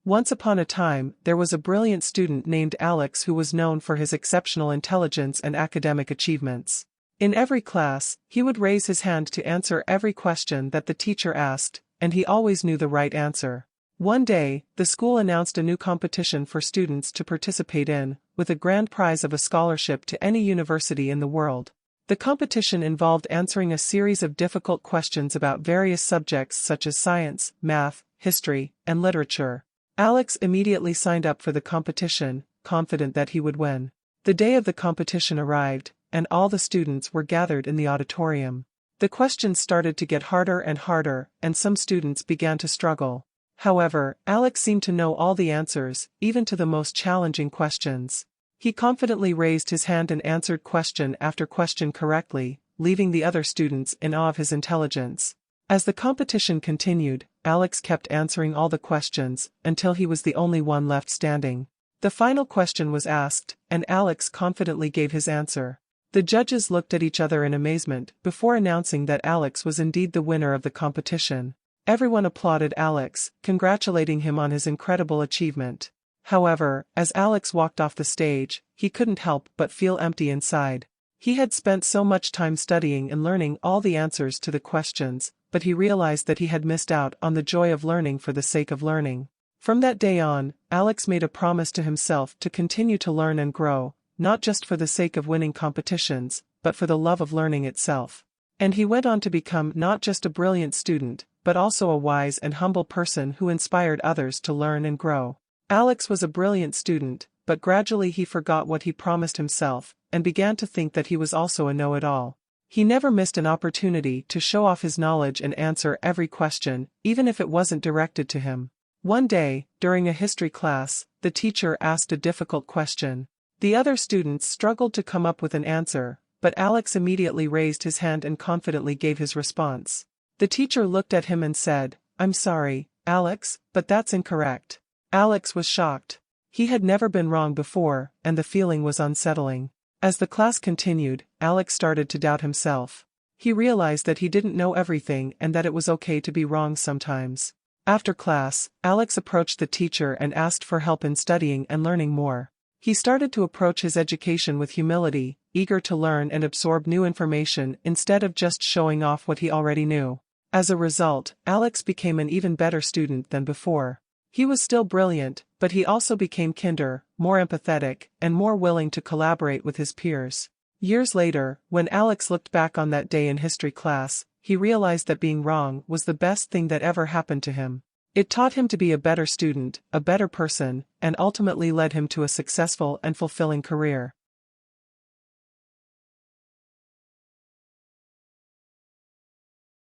Once upon a time, there was a brilliant student named Alex who was known for his exceptional intelligence and academic achievements. In every class, he would raise his hand to answer every question that the teacher asked, and he always knew the right answer. One day, the school announced a new competition for students to participate in, with a grand prize of a scholarship to any university in the world. The competition involved answering a series of difficult questions about various subjects such as science, math, history, and literature. Alex immediately signed up for the competition, confident that he would win. The day of the competition arrived, and all the students were gathered in the auditorium. The questions started to get harder and harder, and some students began to struggle. However, Alex seemed to know all the answers, even to the most challenging questions. He confidently raised his hand and answered question after question correctly, leaving the other students in awe of his intelligence. As the competition continued, Alex kept answering all the questions, until he was the only one left standing. The final question was asked, and Alex confidently gave his answer. The judges looked at each other in amazement, before announcing that Alex was indeed the winner of the competition. Everyone applauded Alex, congratulating him on his incredible achievement. However, as Alex walked off the stage, he couldn't help but feel empty inside. He had spent so much time studying and learning all the answers to the questions, but he realized that he had missed out on the joy of learning for the sake of learning. From that day on, Alex made a promise to himself to continue to learn and grow, not just for the sake of winning competitions, but for the love of learning itself. And he went on to become not just a brilliant student, but also a wise and humble person who inspired others to learn and grow. Alex was a brilliant student, but gradually he forgot what he promised himself, and began to think that he was also a know-it-all. He never missed an opportunity to show off his knowledge and answer every question, even if it wasn't directed to him. One day, during a history class, the teacher asked a difficult question. The other students struggled to come up with an answer, but Alex immediately raised his hand and confidently gave his response. The teacher looked at him and said, "I'm sorry, Alex, but that's incorrect." Alex was shocked. He had never been wrong before, and the feeling was unsettling. As the class continued, Alex started to doubt himself. He realized that he didn't know everything and that it was okay to be wrong sometimes. After class, Alex approached the teacher and asked for help in studying and learning more. He started to approach his education with humility, eager to learn and absorb new information instead of just showing off what he already knew. As a result, Alex became an even better student than before. He was still brilliant, but he also became kinder, more empathetic, and more willing to collaborate with his peers. Years later, when Alex looked back on that day in history class, he realized that being wrong was the best thing that ever happened to him. It taught him to be a better student, a better person, and ultimately led him to a successful and fulfilling career.